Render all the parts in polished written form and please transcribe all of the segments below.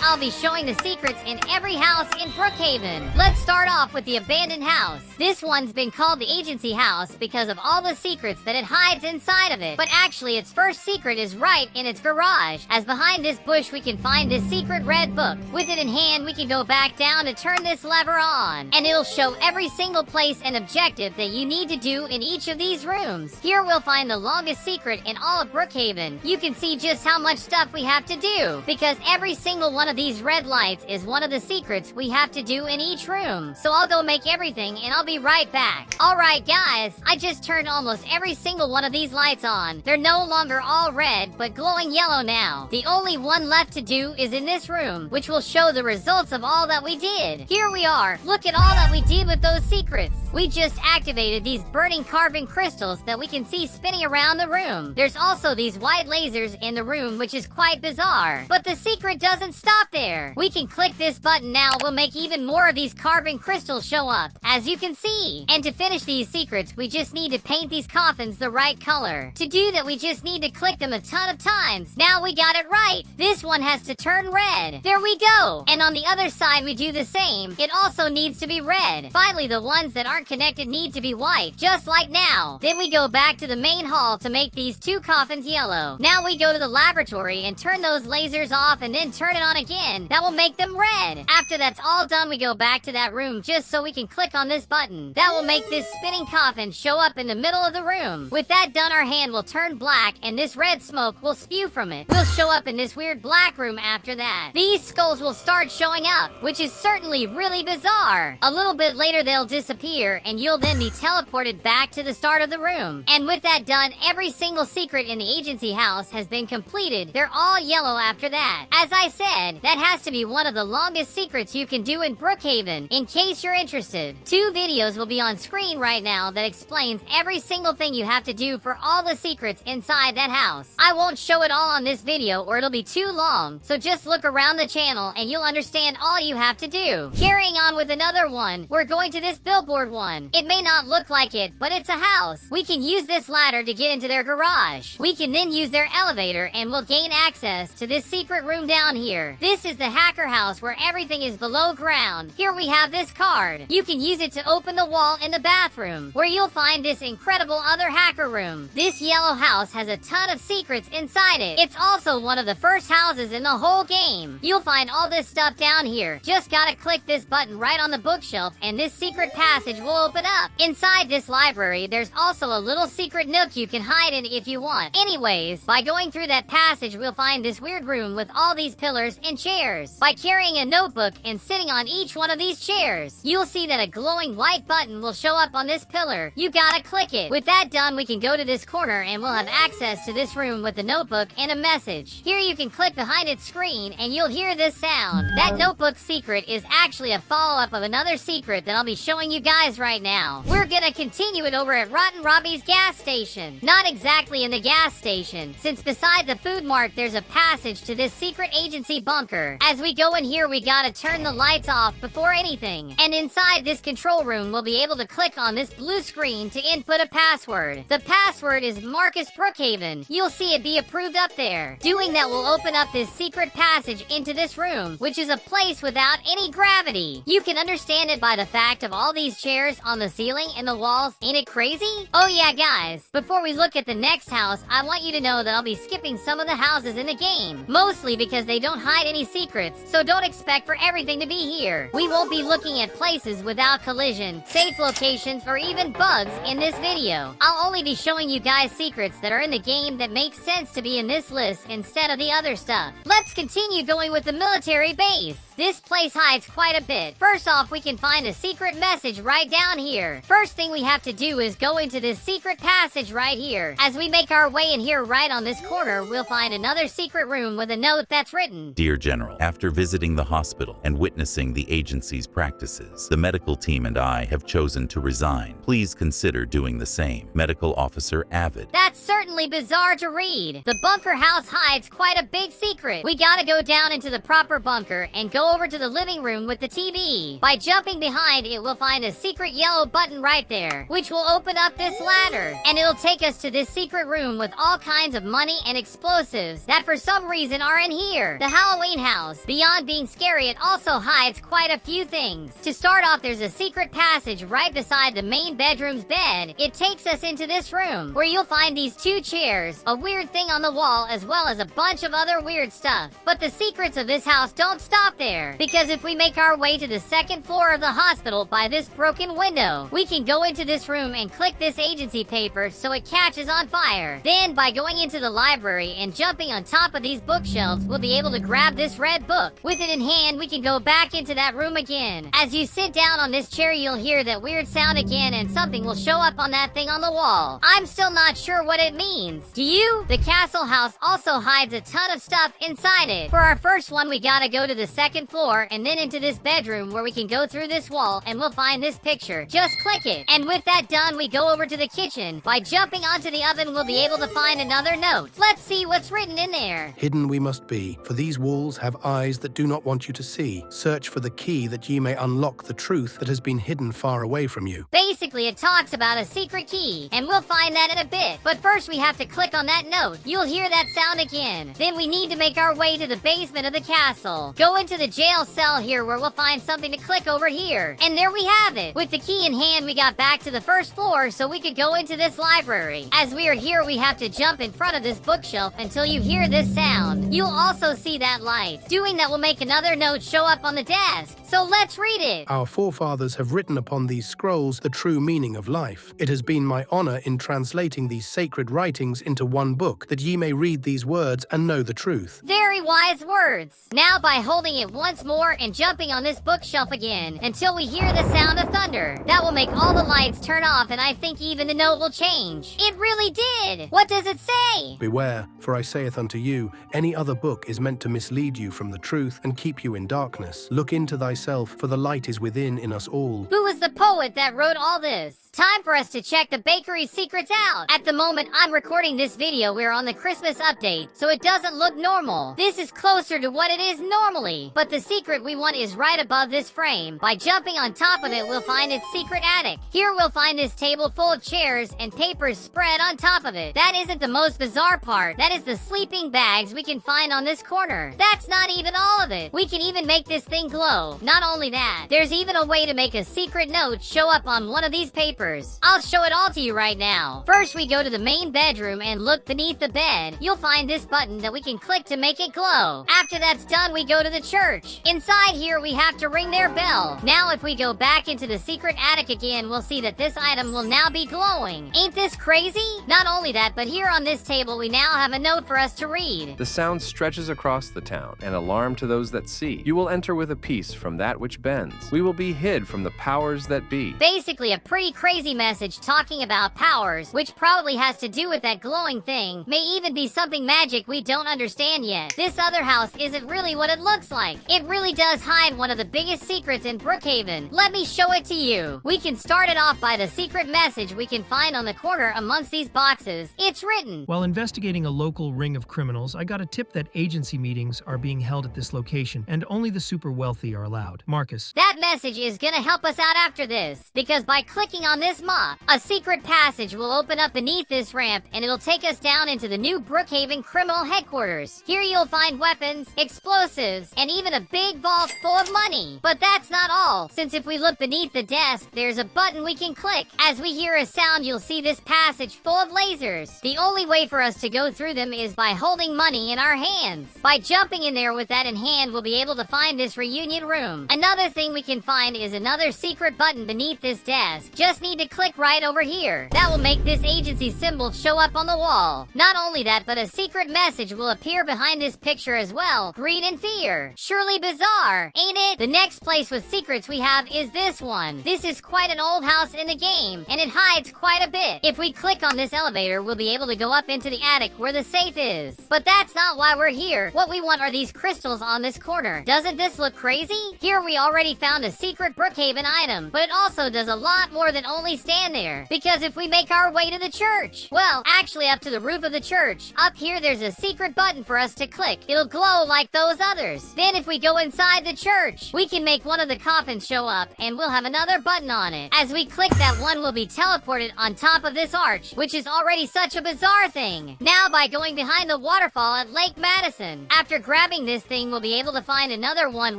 I'll be showing the secrets in every house in Brookhaven. Let's start off with the abandoned house. This one's been called the agency house because of all the secrets that it hides inside of it. But actually, its first secret is right in its garage, as behind this bush we can find this secret red book. With it in hand, we can go back down to turn this lever on, and it'll show every single place and objective that you need to do in each of these rooms. Here we'll find the longest secret in all of Brookhaven. You can see just how much stuff we have to do, because every single one of these red lights is one of the secrets we have to do in each room. So I'll go make everything and I'll be right back. Alright guys, I just turned almost every single one of these lights on. They're no longer all red, but glowing yellow now. The only one left to do is in this room, which will show the results of all that we did. Here we are. Look at all that we did with those secrets. We just activated these burning carbon crystals that we can see spinning around the room. There's also these white lasers in the room, which is quite bizarre. But the secret doesn't stop there. We can click this button now. We'll make even more of these carbon crystals show up, as you can see. And to finish these secrets, we just need to paint these coffins the right color. To do that, we just need to click them a ton of times. Now we got it right. This one has to turn red. There we go. And on the other side, we do the same. It also needs to be red. Finally, the ones that aren't connected need to be white, just like now. Then we go back to the main hall to make these two coffins yellow. Now we go to the laboratory and turn those lasers off and then turn it on again. That will make them red. After that's all done, we go back to that room just so we can click on this button. That will make this spinning coffin show up in the middle of the room. With that done, our hand will turn black and this red smoke will spew from it. We'll show up in this weird black room after that. These skulls will start showing up, which is certainly really bizarre. A little bit later, they'll disappear and you'll then be teleported back to the start of the room. And with that done, every single secret in the agency house has been completed. They're all yellow after that. As I said, that has to be one of the longest secrets you can do in Brookhaven, in case you're interested. 2 videos will be on screen right now that explains every single thing you have to do for all the secrets inside that house. I won't show it all on this video or it'll be too long, so just look around the channel and you'll understand all you have to do. Carrying on with another one, we're going to this billboard one. It may not look like it, but it's a house. We can use this ladder to get into their garage. We can then use their elevator and we'll gain access to this secret room down here. This is the hacker house where everything is below ground. Here we have this card. You can use it to open the wall in the bathroom, where you'll find this incredible other hacker room. This yellow house has a ton of secrets inside it. It's also one of the first houses in the whole game. You'll find all this stuff down here. Just gotta click this button right on the bookshelf and this secret passage will open up. Inside this library, there's also a little secret nook you can hide in if you want. Anyways, by going through that passage, we'll find this weird room with all these pillars and chairs. By carrying a notebook and sitting on each one of these chairs, you'll see that a glowing white button will show up on this pillar. You gotta click it. With that done, we can go to this corner and we'll have access to this room with a notebook and a message. Here you can click behind its screen and you'll hear this sound. That notebook secret is actually a follow-up of another secret that I'll be showing you guys right now. We're gonna continue it over at Rotten Robbie's gas station. Not exactly in the gas station, since beside the food mart there's a passage to this secret agency bunker. As we go in here, we gotta turn the lights off before anything. And inside this control room, we'll be able to click on this blue screen to input a password. The password is Marcus Brookhaven. You'll see it be approved up there. Doing that will open up this secret passage into this room, which is a place without any gravity. You can understand it by the fact of all these chairs on the ceiling and the walls. Ain't it crazy? Oh yeah, guys, before we look at the next house, I want you to know that I'll be skipping some of the houses in the game, mostly because they don't hide any secrets, so don't expect for everything to be here. We won't be looking at places without collision, safe locations, or even bugs in this video. I'll only be showing you guys secrets that are in the game that make sense to be in this list instead of the other stuff. Let's continue going with the military base. This place hides quite a bit. First off, we can find a secret message right down here. First thing we have to do is go into this secret passage right here. As we make our way in here right on this corner, we'll find another secret room with a note that's written. Dear General, after visiting the hospital and witnessing the agency's practices, the medical team and I have chosen to resign. Please consider doing the same. Medical Officer Avid. That's certainly bizarre to read. The bunker house hides quite a big secret. We gotta go down into the proper bunker and go go over to the living room with the TV. By jumping behind it, we'll find a secret yellow button right there, which will open up this ladder, and it'll take us to this secret room with all kinds of money and explosives that for some reason are in here. The Halloween house. Beyond being scary, it also hides quite a few things. To start off, there's a secret passage right beside the main bedroom's bed. It takes us into this room, where you'll find these 2 chairs, a weird thing on the wall, as well as a bunch of other weird stuff. But the secrets of this house don't stop there, because if we make our way to the 2nd floor of the hospital by this broken window, we can go into this room and click this agency paper so it catches on fire. Then, by going into the library and jumping on top of these bookshelves, we'll be able to grab this red book. With it in hand, we can go back into that room again. As you sit down on this chair, you'll hear that weird sound again, and something will show up on that thing on the wall. I'm still not sure what it means. Do you? The castle house also hides a ton of stuff inside it. For our first one, we gotta go to the 2nd floor and then into this bedroom where we can go through this wall and we'll find this picture. Just click it. And with that done, we go over to the kitchen. By jumping onto the oven, we'll be able to find another note. Let's see what's written in there. Hidden we must be, for these walls have eyes that do not want you to see. Search for the key that ye may unlock the truth that has been hidden far away from you. Basically, it talks about a secret key, and we'll find that in a bit. But first, we have to click on that note. You'll hear that sound again. Then we need to make our way to the basement of the castle. Go into the jail cell here where we'll find something to click over here. And there we have it. With the key in hand, we got back to the 1st floor so we could go into this library. As we are here, we have to jump in front of this bookshelf until you hear this sound. You'll also see that light. Doing that will make another note show up on the desk. So let's read it. Our forefathers have written upon these scrolls the true meaning of life. It has been my honor in translating these sacred writings into one book, that ye may read these words and know the truth. Very wise words. Now, by holding it once more and jumping on this bookshelf again until we hear the sound of thunder, that will make all the lights turn off, and I think even the note will change. It really did. What does it say? Beware, for I saith unto you, any other book is meant to mislead you from the truth and keep you in darkness. Look into thyself, for the light is within in us all. Who was the poet that wrote all this? Time for us to check the bakery's secrets out. At the moment I'm recording this video, we're on the Christmas update, so it doesn't look normal. This is closer to what it is normally. But the secret we want is right above this frame. By jumping on top of it, we'll find its secret attic. Here we'll find this table full of chairs and papers spread on top of it. That isn't the most bizarre part. That is the sleeping bags we can find on this corner. That's not even all of it. We can even make this thing glow. Not only that, there's even a way to make a secret note show up on one of these papers. I'll show it all to you right now. First, we go to the main bedroom and look beneath the bed. You'll find this button that we can click to make it glow. After that's done, we go to the church. Inside here, we have to ring their bell. Now, if we go back into the secret attic again, we'll see that this item will now be glowing. Ain't this crazy? Not only that, but here on this table, we now have a note for us to read. The sound stretches across the town, an alarm to those that see. You will enter with a peace from that which bends. We will be hid from the powers that be. Basically, a pretty crazy message talking about powers, which probably has to do with that glowing thing. May even be something magic we don't understand yet. This other house isn't really what it looks like. It really does hide one of the biggest secrets in Brookhaven. Let me show it to you. We can start it off by the secret message we can find on the corner amongst these boxes. It's written. While investigating a local ring of criminals, I got a tip that agency meetings are being held at this location, and only the super wealthy are allowed. Marcus. That message is gonna help us out after this, because by clicking on this mop, a secret passage will open up beneath this ramp, and it'll take us down into the new Brookhaven criminal headquarters. Here you'll find weapons, explosives, and even a big vault full of money. But that's not all, since if we look beneath the desk, there's a button we can click. As we hear a sound, you'll see this passage full of lasers. The only way for us to go through them is by holding money in our hands. By jumping in there with that in hand, we'll be able to find this reunion room. Another thing we can find is another secret button beneath this desk. Just need to click right over here. That will make this agency symbol show up on the wall. Not only that, but a secret message will appear behind this picture as well. Greed and fear. Surely bizarre, ain't it? The next place with secrets we have is this one. This is quite an old house in the game, and it hides quite a bit. If we click on this elevator, we'll be able to go up into the attic where the safe is. But that's not why we're here. What we want are these crystals on this corner. Doesn't this look crazy? Here we already found a secret Brookhaven item, but it also does a lot more than only stand there. Because if we make our way to the church, well, actually up to the roof of the church, up here there's a secret button for us to click. It'll glow like those others. Then if we we go inside the church? We can make one of the coffins show up, and we'll have another button on it. As we click that one, we'll be teleported on top of this arch, which is already such a bizarre thing. Now by going behind the waterfall at Lake Madison. After grabbing this thing, we'll be able to find another one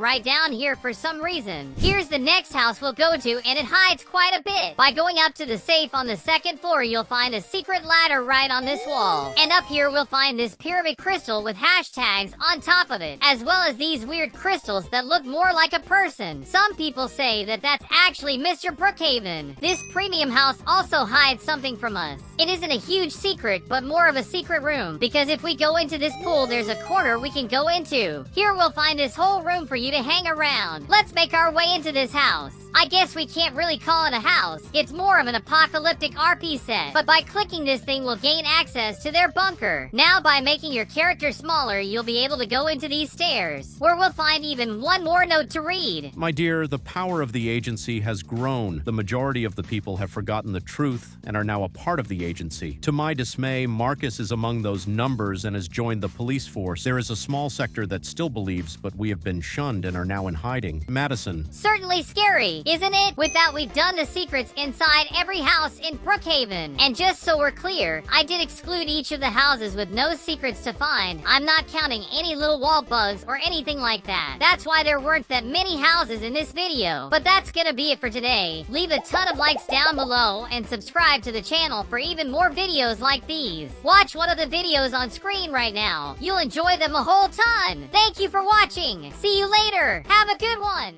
right down here for some reason. Here's the next house we'll go to, and it hides quite a bit. By going up to the safe on the second floor, you'll find a secret ladder right on this wall. And up here, we'll find this pyramid crystal with hashtags on top of it, as well as these weird crystals that look more like a person. Some people say that that's actually Mr. Brookhaven. This premium house also hides something from us. It isn't a huge secret, but more of a secret room, because if we go into this pool, there's a corner we can go into. Here we'll find this whole room for you to hang around. Let's make our way into this house. I guess we can't really call it a house. It's more of an apocalyptic RP set. But by clicking this thing, we'll gain access to their bunker. Now, by making your character smaller, you'll be able to go into these stairs, where we'll find even one more note to read. My dear, the power of the agency has grown. The majority of the people have forgotten the truth and are now a part of the agency. To my dismay, Marcus is among those numbers and has joined the police force. There is a small sector that still believes, but we have been shunned and are now in hiding. Madison. Certainly scary, isn't it? With that, we've done the secrets inside every house in Brookhaven. And just so we're clear, I did exclude each of the houses with no secrets to find. I'm not counting any little wall bugs or anything like that. That's why there weren't that many houses in this video. But that's gonna be it for today. Leave a ton of likes down below and subscribe to the channel for even more videos like these. Watch one of the videos on screen right now. You'll enjoy them a whole ton. Thank you for watching. See you later. Have a good one.